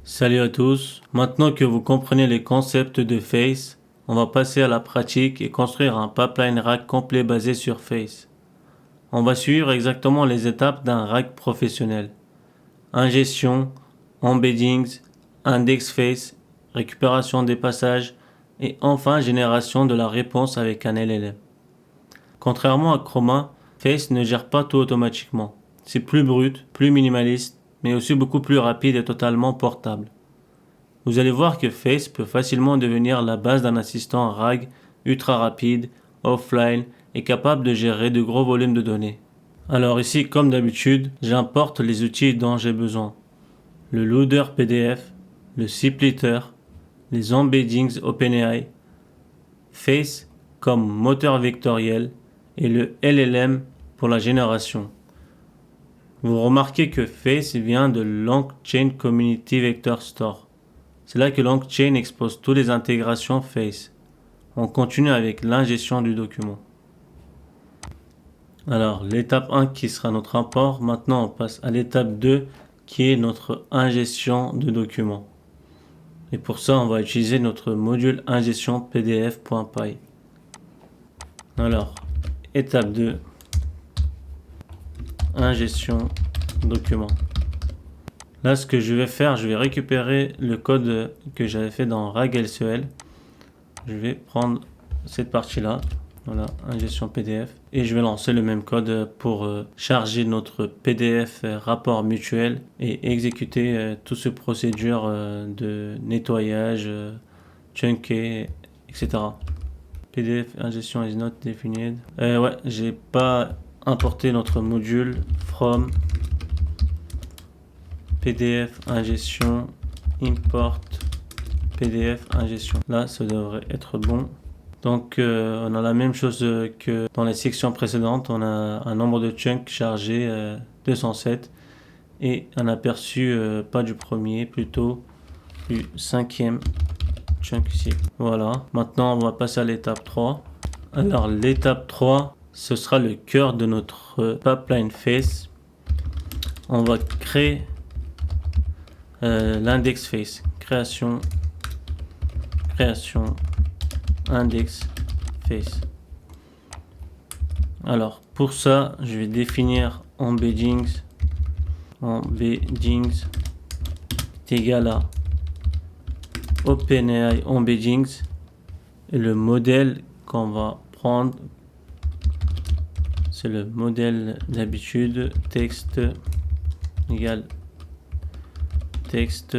Salut à tous. Maintenant que vous comprenez les concepts de Face, on va passer à la pratique et construire un pipeline RAG complet basé sur Face. On va suivre exactement les étapes d'un RAG professionnel. Ingestion, embeddings, index Face, récupération des passages et enfin génération de la réponse avec un LLM. Contrairement à Chroma, Face ne gère pas tout automatiquement. C'est plus brut, plus minimaliste, mais aussi beaucoup plus rapide et totalement portable. Vous allez voir que Face peut facilement devenir la base d'un assistant RAG ultra rapide, offline et capable de gérer de gros volumes de données. Alors ici, comme d'habitude, j'importe les outils dont j'ai besoin. Le loader PDF, le splitter, les embeddings OpenAI, Face comme moteur vectoriel et le LLM pour la génération. Vous remarquez que Face vient de LangChain Community Vector Store. C'est là que LangChain expose toutes les intégrations Face. On continue avec l'ingestion du document. Alors, l'étape 1 qui sera notre import. Maintenant, on passe à l'étape 2 qui est notre ingestion de documents. Et pour ça, on va utiliser notre module ingestion pdf.py. Alors, étape 2, ingestion document. Là, ce que je vais faire, je vais récupérer le code que j'avais fait dans RAG-LCL. Je vais prendre cette partie-là, voilà, ingestion PDF, et je vais lancer le même code pour charger notre PDF rapport mutuel et exécuter toute cette procédure de nettoyage, chunké, etc. PDF ingestion is not defined. Ouais, j'ai pas importé notre module from PDF ingestion import PDF ingestion. Là, ça devrait être bon. Donc, on a la même chose que dans les sections précédentes. On a un nombre de chunks chargé 207 et un aperçu pas du premier, plutôt du cinquième chunk ici. Voilà. Maintenant, on va passer à l'étape 3. Alors, l'étape 3, ce sera le cœur de notre pipeline Face. On va créer l'index Face. Création, index Face. Alors, pour ça, je vais définir embeddings est égal à OpenAI embeddings et le modèle qu'on va prendre, c'est le modèle d'habitude, texte égale texte,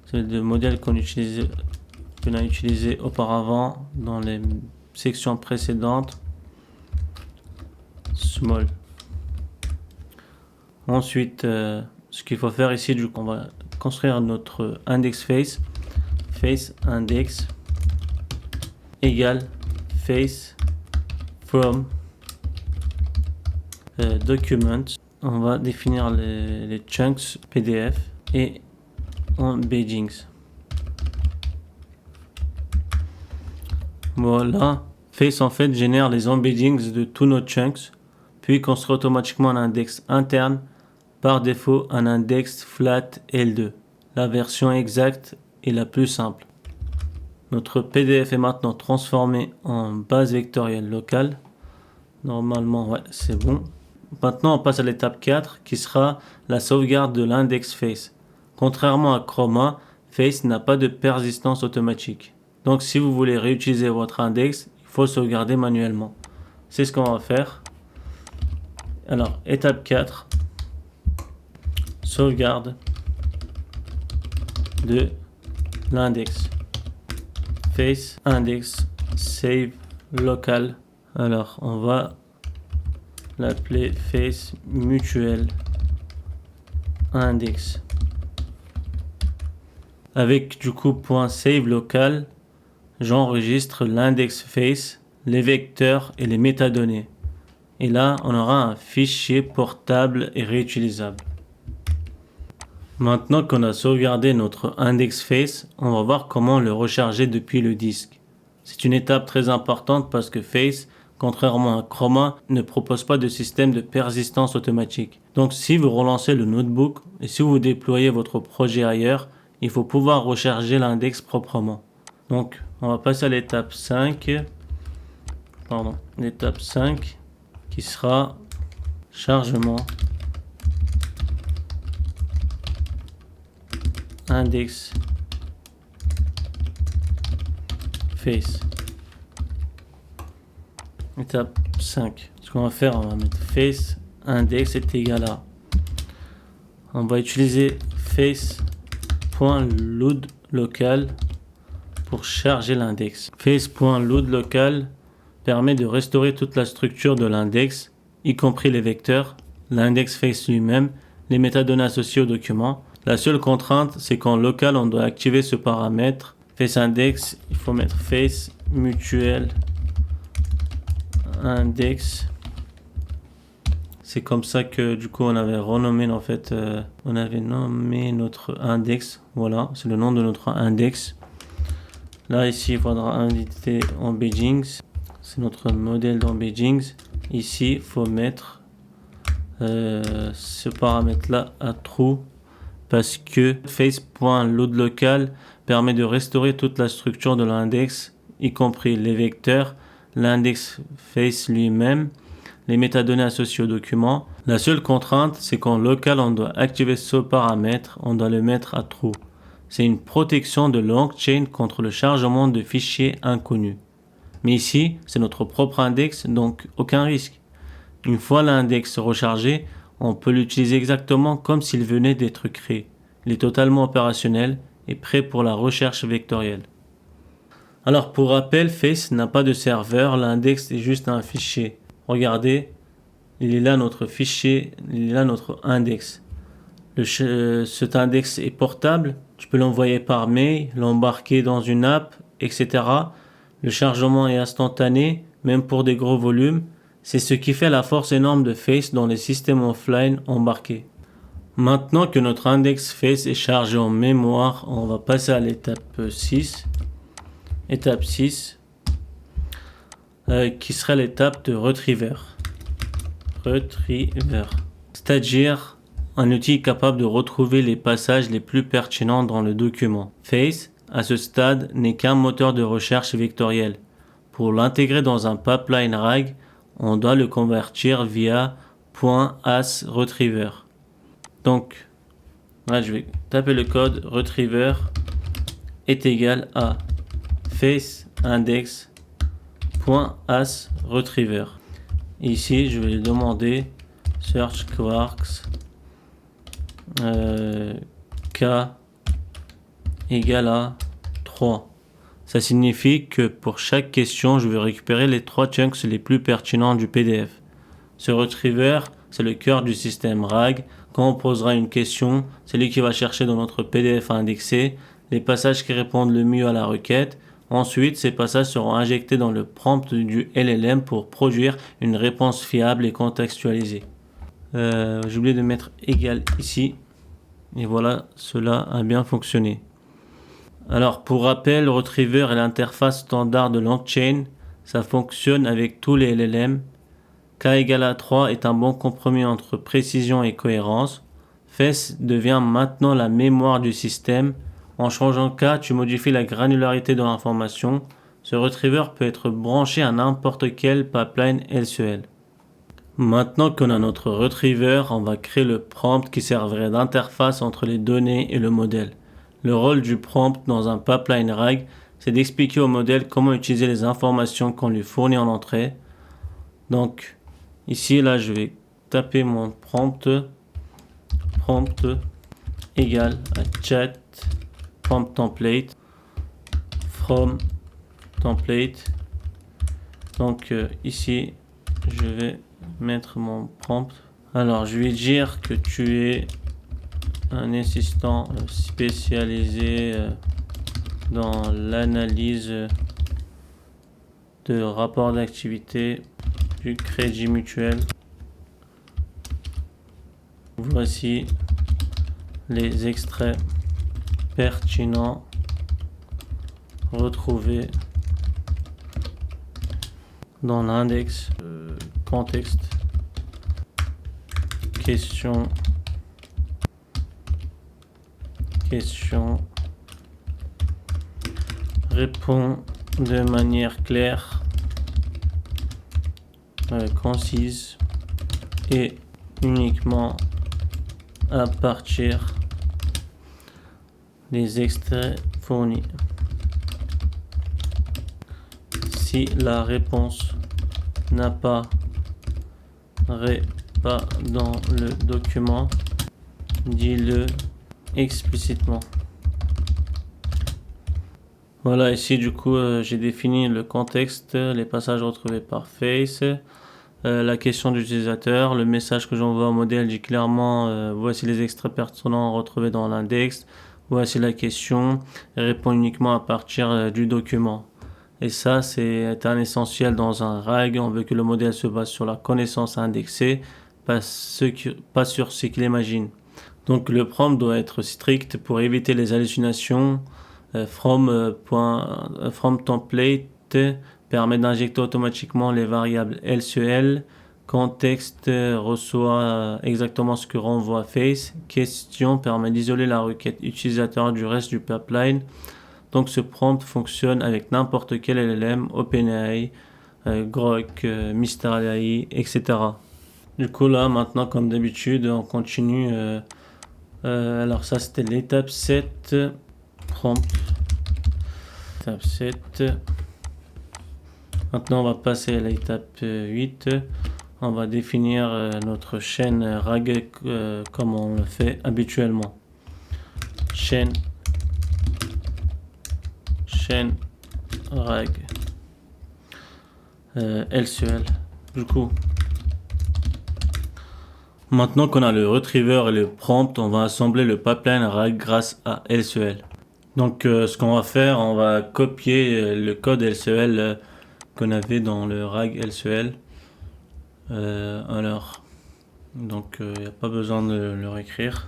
c'est le modèle qu'on a utilisé auparavant dans les sections précédentes, small. Ensuite, ce qu'il faut faire ici, du coup, on va construire notre index face index égale face from document. On va définir les chunks PDF et embeddings. Voilà, Face en fait génère les embeddings de tous nos chunks, puis construit automatiquement un index interne, par défaut un index flat L2, la version exacte et la plus simple. Notre PDF est maintenant transformé en base vectorielle locale. Normalement, ouais, c'est bon. Maintenant, on passe à l'étape 4 qui sera la sauvegarde de l'index Face. Contrairement à Chroma, Face n'a pas de persistance automatique. Donc si vous voulez réutiliser votre index, il faut sauvegarder manuellement. C'est ce qu'on va faire. Alors, étape 4, sauvegarde de l'index. Face index save local. Alors, on va l'appeler face mutuel index. Avec du coup .save local, j'enregistre l'index face, les vecteurs et les métadonnées. Et là, on aura un fichier portable et réutilisable. Maintenant qu'on a sauvegardé notre index face, on va voir comment le recharger depuis le disque. C'est une étape très importante parce que Face, contrairement à Chroma, ne propose pas de système de persistance automatique. Donc si vous relancez le notebook et si vous déployez votre projet ailleurs, il faut pouvoir recharger l'index proprement. Donc, on va passer à l'étape 5. L'étape 5 qui sera chargement index face. Étape 5. Ce qu'on va faire, on va mettre face index est égal à. On va utiliser face.load local pour charger l'index. Face.load local permet de restaurer toute la structure de l'index, y compris les vecteurs, l'index face lui-même, les métadonnées associées au document. La seule contrainte, c'est qu'en local, on doit activer ce paramètre. Face index, il faut mettre face mutuel index. C'est comme ça que du coup on avait renommé en fait, on avait nommé notre index. Voilà, c'est le nom de notre index. Là ici, il faudra inviter embeddings. C'est notre modèle d'embeddings. Ici, il faut mettre ce paramètre-là à true parce que face.loadLocal permet de restaurer toute la structure de l'index, y compris les vecteurs, l'index face lui-même, les métadonnées associées au document. La seule contrainte, c'est qu'en local, on doit activer ce paramètre, on doit le mettre à true. C'est une protection de LongChain contre le chargement de fichiers inconnus. Mais ici, c'est notre propre index, donc aucun risque. Une fois l'index rechargé, on peut l'utiliser exactement comme s'il venait d'être créé. Il est totalement opérationnel et prêt pour la recherche vectorielle. Alors pour rappel, Face n'a pas de serveur, l'index est juste un fichier. Regardez, il est là notre fichier, il est là notre index. Cet index est portable, tu peux l'envoyer par mail, l'embarquer dans une app, etc. Le chargement est instantané, même pour des gros volumes. C'est ce qui fait la force énorme de Face dans les systèmes offline embarqués. Maintenant que notre index Face est chargé en mémoire, on va passer à l'étape 6. Étape 6, qui serait l'étape de Retriever. C'est-à-dire un outil capable de retrouver les passages les plus pertinents dans le document. Face, à ce stade, n'est qu'un moteur de recherche vectoriel. Pour l'intégrer dans un pipeline RAG, on doit le convertir via .asRetriever. Donc, là, je vais taper le code retriever est égal à face index .asRetriever. Ici, je vais lui demander search quarks k égale à 3. Ça signifie que pour chaque question, je vais récupérer les 3 chunks les plus pertinents du PDF. Ce retriever, c'est le cœur du système RAG. Quand on posera une question, c'est lui qui va chercher dans notre PDF indexé les passages qui répondent le mieux à la requête. Ensuite, ces passages seront injectés dans le prompt du LLM pour produire une réponse fiable et contextualisée. J'ai oublié de mettre égal ici. Et voilà, cela a bien fonctionné. Alors, pour rappel, Retriever est l'interface standard de LongChain. Ça fonctionne avec tous les LLM. K égale à 3 est un bon compromis entre précision et cohérence. Face devient maintenant la mémoire du système. En changeant K, tu modifies la granularité de l'information. Ce Retriever peut être branché à n'importe quel pipeline LCL. Maintenant qu'on a notre Retriever, on va créer le prompt qui servirait d'interface entre les données et le modèle. Le rôle du prompt dans un pipeline RAG, c'est d'expliquer au modèle comment utiliser les informations qu'on lui fournit en entrée. Donc, ici, là, je vais taper mon prompt égale à chat prompt template from template. Donc, ici, je vais mettre mon prompt. Alors, je vais dire que tu es un assistant spécialisé dans l'analyse de rapports d'activité du Crédit Mutuel. Voici les extraits pertinents retrouvés dans l'index contexte question répond de manière claire, concise et uniquement à partir des extraits fournis. Si la réponse n'apparaît pas dans le document, dis-le explicitement. Voilà, ici du coup j'ai défini le contexte, les passages retrouvés par Face, la question de l'utilisateur, le message que j'envoie au modèle dit clairement voici les extraits pertinents retrouvés dans l'index, voici la question, répond uniquement à partir du document. Et ça c'est un essentiel dans un RAG, on veut que le modèle se base sur la connaissance indexée, pas sur ce qu'il imagine. Donc le prompt doit être strict pour éviter les hallucinations. From template permet d'injecter automatiquement les variables LCL. Contexte reçoit exactement ce que renvoie Face. Question permet d'isoler la requête utilisateur du reste du pipeline. Donc ce prompt fonctionne avec n'importe quel LLM, OpenAI, Grok, Mistral AI, etc. Du coup là maintenant comme d'habitude on continue. Alors ça c'était l'étape 7. Prompt. Étape 7. Maintenant on va passer à l'étape 8. On va définir notre chaîne RAG comme on le fait habituellement. Chaîne RAG LCL. Du coup, maintenant qu'on a le retriever et le prompt, on va assembler le pipeline RAG grâce à LCL. Donc ce qu'on va faire, on va copier le code LCL qu'on avait dans le RAG LCL. Donc il n'y a pas besoin de le réécrire.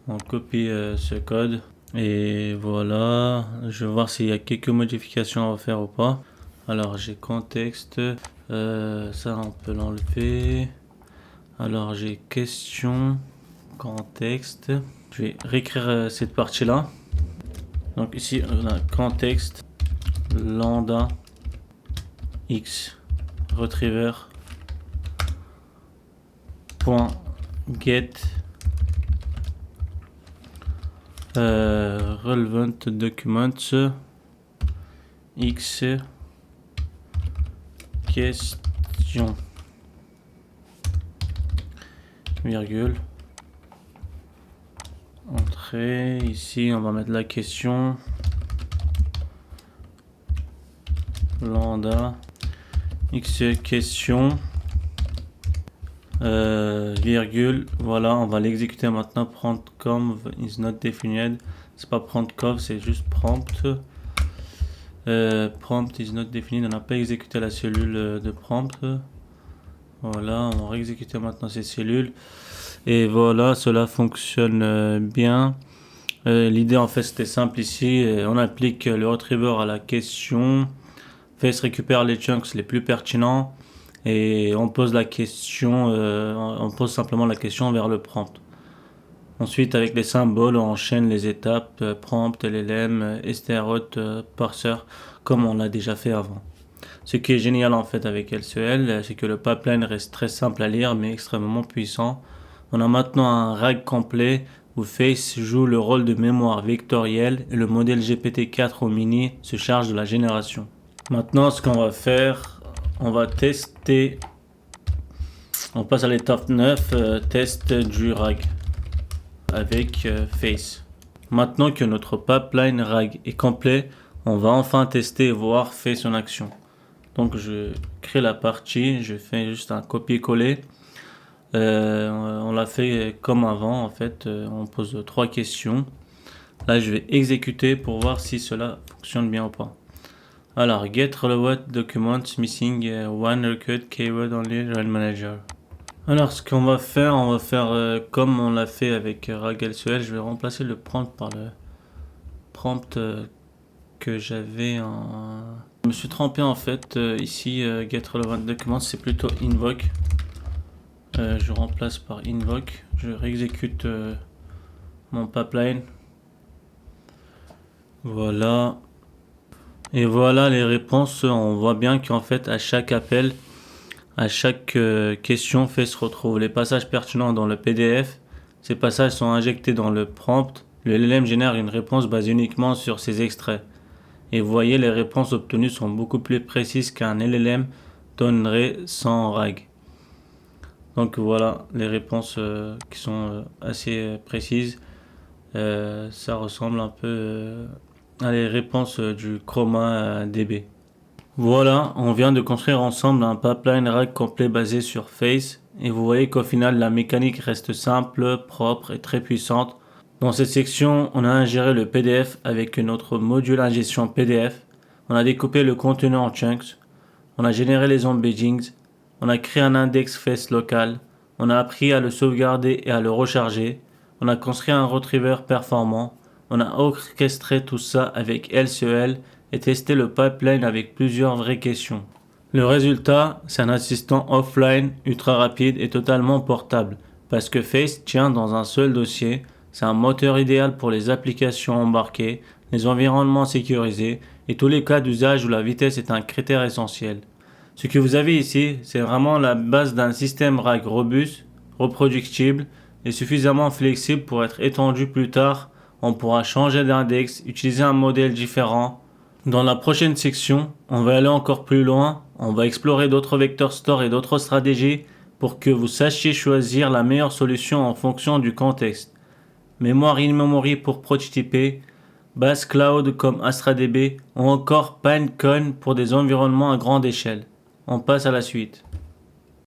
On copie ce code et voilà. Je vais voir s'il y a quelques modifications à faire ou pas. Alors j'ai contexte, ça on peut l'enlever. Alors j'ai question, contexte. Je vais réécrire cette partie là. Donc ici on a contexte lambda x retriever point get relevant documents x question virgule entrée. Ici on va mettre la question lambda x question virgule. Voilà, on va l'exécuter maintenant. Prompt conv is not defined. C'est pas prompt conv, c'est juste prompt. Prompt is not defined. On n'a pas exécuté la cellule de prompt. Voilà, on va réexécuter maintenant ces cellules. Et voilà, cela fonctionne bien. L'idée en fait c'était simple ici. On applique le retriever à la question. Face récupère les chunks les plus pertinents. Et on pose la question, on pose simplement la question vers le prompt. Ensuite, avec les symboles, on enchaîne les étapes prompt, LLM, strroute, parser, comme on l'a déjà fait avant. Ce qui est génial en fait avec LCL, c'est que le pipeline reste très simple à lire mais extrêmement puissant. On a maintenant un RAG complet où Face joue le rôle de mémoire vectorielle et le modèle GPT-4 au mini se charge de la génération. Maintenant, ce qu'on va faire, on va tester. On passe à l'étape 9, test du RAG avec Face. Maintenant que notre pipeline RAG est complet, on va enfin tester et voir Face en action. Donc je crée la partie, je fais juste un copier-coller. On l'a fait comme avant en fait, on pose 3 questions. Là je vais exécuter pour voir si cela fonctionne bien ou pas. Alors get relevant documents missing one record keyword only run manager. Alors ce qu'on va faire, comme on l'a fait avec RAG LCL. Je vais remplacer le prompt par le prompt que j'avais en... Je me suis trompé en fait, ici get relevant documents c'est plutôt invoke. Je remplace par invoke, je réexécute mon pipeline. Voilà, Et voilà les réponses. On voit bien qu'en fait, à chaque appel, à chaque question, Face retrouve les passages pertinents dans le PDF. Ces passages sont injectés dans le prompt. Le LLM génère une réponse basée uniquement sur ces extraits. Et vous voyez, les réponses obtenues sont beaucoup plus précises qu'un LLM donnerait sans RAG. Donc voilà les réponses qui sont assez précises. Ça ressemble un peu à les réponses du Chroma DB. Voilà, on vient de construire ensemble un pipeline RAG complet basé sur Face. Et vous voyez qu'au final, la mécanique reste simple, propre et très puissante. Dans cette section, on a ingéré le PDF avec notre module ingestion PDF. On a découpé le contenu en chunks. On a généré les embeddings. On a créé un index Face local. On a appris à le sauvegarder et à le recharger. On a construit un retriever performant. On a orchestré tout ça avec LCL et testé le pipeline avec plusieurs vraies questions. Le résultat, c'est un assistant offline ultra rapide et totalement portable parce que Face tient dans un seul dossier. C'est un moteur idéal pour les applications embarquées, les environnements sécurisés et tous les cas d'usage où la vitesse est un critère essentiel. Ce que vous avez ici, c'est vraiment la base d'un système RAG robuste, reproductible et suffisamment flexible pour être étendu plus tard. On pourra changer d'index, utiliser un modèle différent. Dans la prochaine section, on va aller encore plus loin. On va explorer d'autres vecteurs store et d'autres stratégies pour que vous sachiez choisir la meilleure solution en fonction du contexte. Mémoire in-memory pour prototyper, base cloud comme AstraDB ou encore Pinecone pour des environnements à grande échelle. On passe à la suite.